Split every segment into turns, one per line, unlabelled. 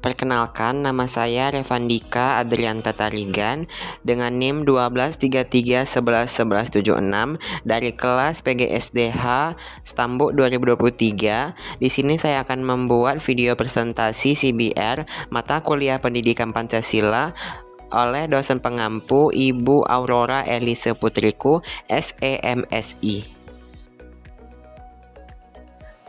Perkenalkan, nama saya Revandika Adrianta Tarigan dengan NIM 1233111176 dari kelas PGSDH Stambuk 2023. Di sini saya akan membuat video presentasi CBR mata kuliah Pendidikan Pancasila oleh dosen pengampu Ibu Aurora Elise Putriku, SEMSI.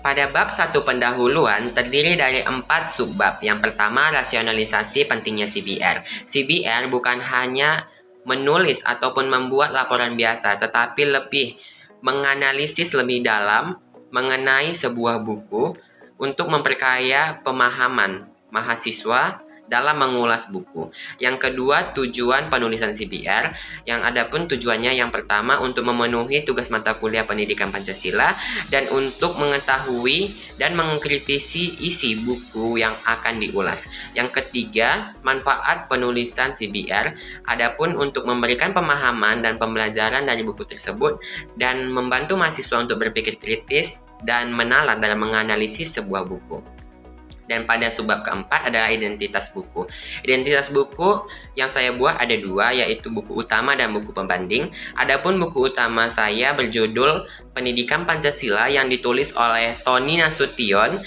Pada bab 1 pendahuluan terdiri dari 4 subbab. Yang pertama, rasionalisasi pentingnya CBR. CBR bukan hanya menulis ataupun membuat laporan biasa, tetapi lebih menganalisis lebih dalam mengenai sebuah buku untuk memperkaya pemahaman mahasiswa dalam mengulas buku. Yang kedua, tujuan penulisan CBR, yang ada pun tujuannya yang pertama untuk memenuhi tugas mata kuliah Pendidikan Pancasila dan untuk mengetahui dan mengkritisi isi buku yang akan diulas. Yang ketiga, manfaat penulisan CBR, adapun untuk memberikan pemahaman dan pembelajaran dari buku tersebut dan membantu mahasiswa untuk berpikir kritis dan menalar dalam menganalisis sebuah buku. Dan pada subbab keempat adalah identitas buku. Identitas buku yang saya buat ada 2, yaitu buku utama dan buku pembanding. Adapun buku utama saya berjudul Pendidikan Pancasila yang ditulis oleh Tony Nasution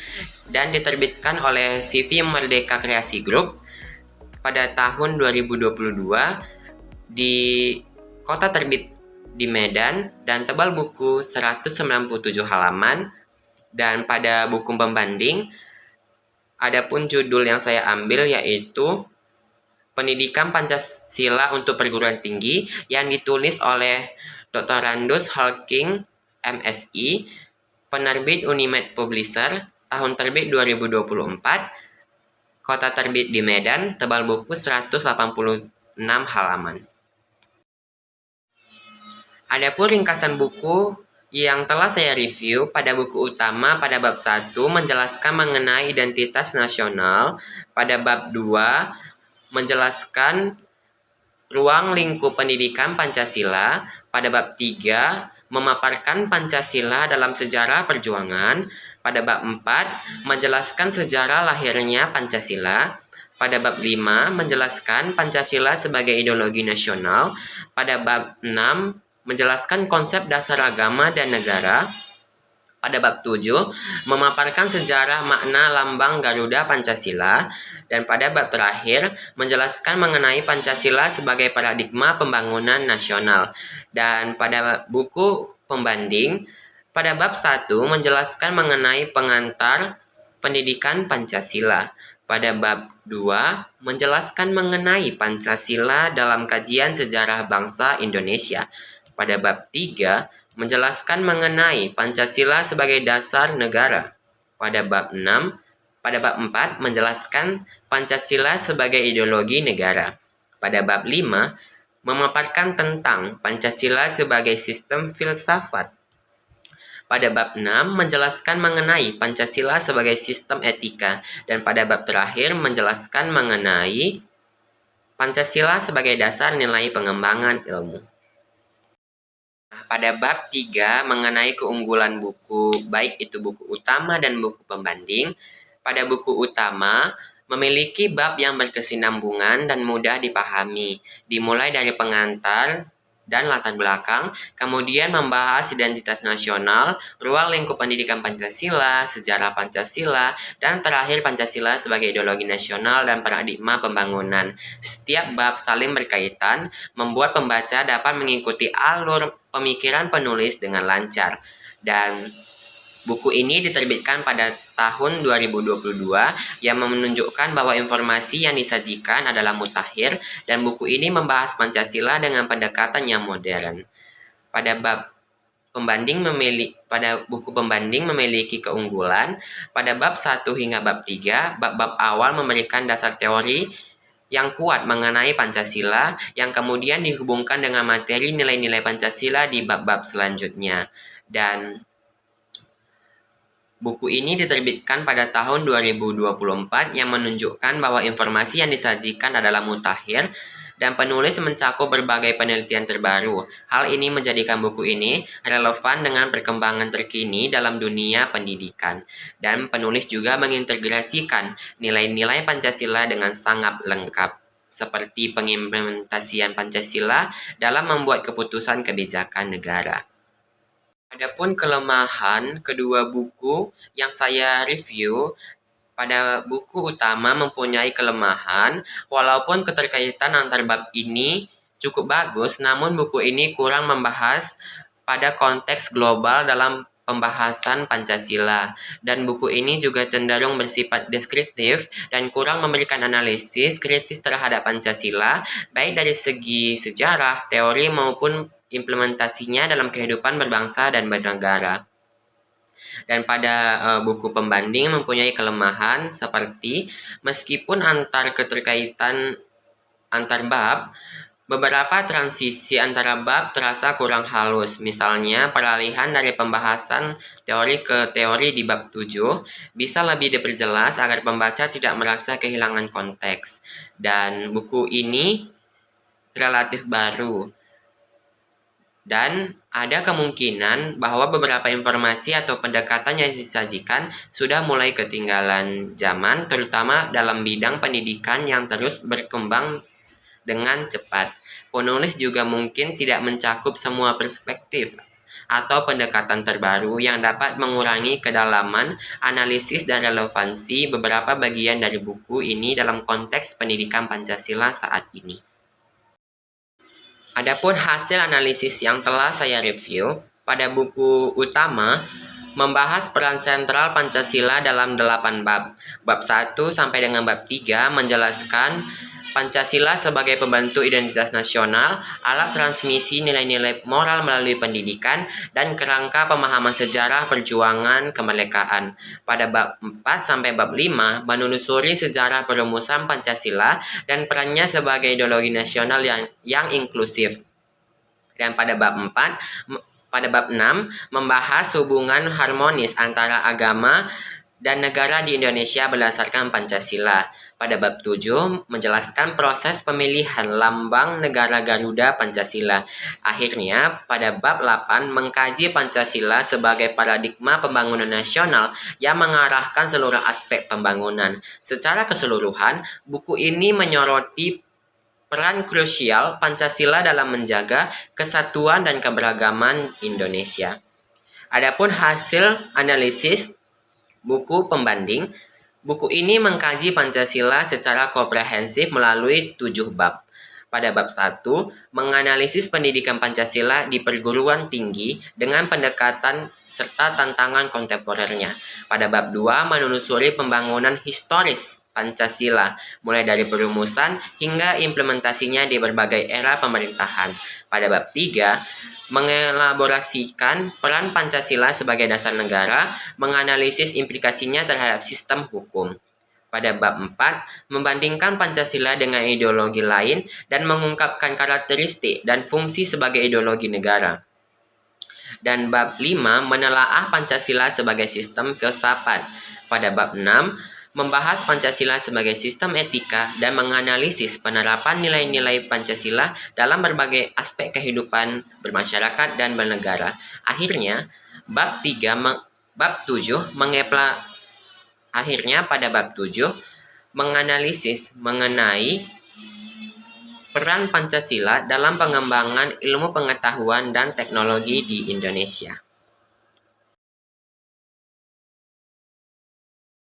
dan diterbitkan oleh CV Merdeka Kreasi Group pada tahun 2022 di kota terbit di Medan dan tebal buku 197 halaman. Dan pada buku pembanding adapun judul yang saya ambil yaitu Pendidikan Pancasila untuk Perguruan Tinggi yang ditulis oleh Dr. Randus Halking, MSI, penerbit Unimed Publisher, tahun terbit 2024, kota terbit di Medan, tebal buku 186 halaman. Adapun ringkasan buku yang telah saya review pada buku utama pada bab 1 menjelaskan mengenai identitas nasional, pada bab 2 menjelaskan ruang lingkup pendidikan Pancasila, pada bab 3 memaparkan Pancasila dalam sejarah perjuangan, pada bab 4 menjelaskan sejarah lahirnya Pancasila, pada bab 5 menjelaskan Pancasila sebagai ideologi nasional, pada bab 6 menjelaskan konsep dasar agama dan negara, pada bab 7 memaparkan sejarah makna lambang Garuda Pancasila, dan pada bab terakhir menjelaskan mengenai Pancasila sebagai paradigma pembangunan nasional. Dan pada buku pembanding, pada bab 1 menjelaskan mengenai pengantar pendidikan Pancasila. Pada bab 2 menjelaskan mengenai Pancasila dalam kajian sejarah bangsa Indonesia. Pada bab 3 menjelaskan mengenai Pancasila sebagai dasar negara. Pada bab 4 menjelaskan Pancasila sebagai ideologi negara. Pada bab 5 memaparkan tentang Pancasila sebagai sistem filsafat. Pada bab 6 menjelaskan mengenai Pancasila sebagai sistem etika, dan pada bab terakhir menjelaskan mengenai Pancasila sebagai dasar nilai pengembangan ilmu. Pada bab 3 mengenai keunggulan buku, baik itu buku utama dan buku pembanding. Pada buku utama memiliki bab yang berkesinambungan dan mudah dipahami, dimulai dari pengantar dan latar belakang, kemudian membahas identitas nasional, ruang lingkup pendidikan Pancasila, sejarah Pancasila, dan terakhir Pancasila sebagai ideologi nasional dan paradigma pembangunan. Setiap bab saling berkaitan, membuat pembaca dapat mengikuti alur pemikiran penulis dengan lancar. Dan buku ini diterbitkan pada tahun 2022 yang menunjukkan bahwa informasi yang disajikan adalah mutakhir, dan buku ini membahas Pancasila dengan pendekatan yang modern. Pada buku pembanding memiliki keunggulan. Pada bab 1 hingga bab 3, bab-bab awal memberikan dasar teori yang kuat mengenai Pancasila yang kemudian dihubungkan dengan materi nilai-nilai Pancasila di bab-bab selanjutnya. Dan buku ini diterbitkan pada tahun 2024 yang menunjukkan bahwa informasi yang disajikan adalah mutakhir dan penulis mencakup berbagai penelitian terbaru. Hal ini menjadikan buku ini relevan dengan perkembangan terkini dalam dunia pendidikan. Dan penulis juga mengintegrasikan nilai-nilai Pancasila dengan sangat lengkap, seperti pengimplementasian Pancasila dalam membuat keputusan kebijakan negara. Adapun kelemahan kedua buku yang saya review, pada buku utama mempunyai kelemahan, walaupun keterkaitan antar bab ini cukup bagus, namun buku ini kurang membahas pada konteks global dalam pembahasan Pancasila. Dan buku ini juga cenderung bersifat deskriptif dan kurang memberikan analisis kritis terhadap Pancasila, baik dari segi sejarah, teori maupun implementasinya dalam kehidupan berbangsa dan bernegara. Dan pada buku pembanding mempunyai kelemahan seperti meskipun antar keterkaitan antar bab, beberapa transisi antara bab terasa kurang halus. Misalnya, peralihan dari pembahasan teori ke teori di bab 7 bisa lebih diperjelas agar pembaca tidak merasa kehilangan konteks. Dan buku ini relatif baru. Dan ada kemungkinan bahwa beberapa informasi atau pendekatan yang disajikan sudah mulai ketinggalan zaman, terutama dalam bidang pendidikan yang terus berkembang dengan cepat. Penulis juga mungkin tidak mencakup semua perspektif atau pendekatan terbaru yang dapat mengurangi kedalaman, analisis, dan relevansi beberapa bagian dari buku ini dalam konteks pendidikan Pancasila saat ini. Adapun hasil analisis yang telah saya review, pada buku utama membahas peran sentral Pancasila dalam 8 bab. Bab 1 sampai dengan bab 3 menjelaskan Pancasila sebagai pembentuk identitas nasional, alat transmisi nilai-nilai moral melalui pendidikan, dan kerangka pemahaman sejarah perjuangan kemerdekaan. Pada bab 4 sampai bab 5 menelusuri sejarah perumusan Pancasila dan perannya sebagai ideologi nasional yang inklusif. Dan pada bab 6 membahas hubungan harmonis antara agama dan negara di Indonesia berdasarkan Pancasila. Pada bab 7 menjelaskan proses pemilihan lambang negara Garuda Pancasila. Akhirnya, pada bab 8 mengkaji Pancasila sebagai paradigma pembangunan nasional yang mengarahkan seluruh aspek pembangunan. Secara keseluruhan, buku ini menyoroti peran krusial Pancasila dalam menjaga kesatuan dan keberagaman Indonesia. Adapun hasil analisis buku pembanding, buku ini mengkaji Pancasila secara komprehensif melalui 7 bab. Pada bab 1, menganalisis pendidikan Pancasila di perguruan tinggi dengan pendekatan serta tantangan kontemporernya. Pada bab 2, menelusuri pembangunan historis Pancasila, mulai dari perumusan hingga implementasinya di berbagai era pemerintahan. Pada bab 3, mengelaborasikan peran Pancasila sebagai dasar negara, menganalisis implikasinya terhadap sistem hukum. Pada bab 4, membandingkan Pancasila dengan ideologi lain dan mengungkapkan karakteristik dan fungsi sebagai ideologi negara. Dan bab 5, menelaah Pancasila sebagai sistem filsafat. Pada bab 6, membahas Pancasila sebagai sistem etika dan menganalisis penerapan nilai-nilai Pancasila dalam berbagai aspek kehidupan bermasyarakat dan bernegara. Akhirnya, pada bab 7 menganalisis mengenai peran Pancasila dalam pengembangan ilmu pengetahuan dan teknologi di Indonesia.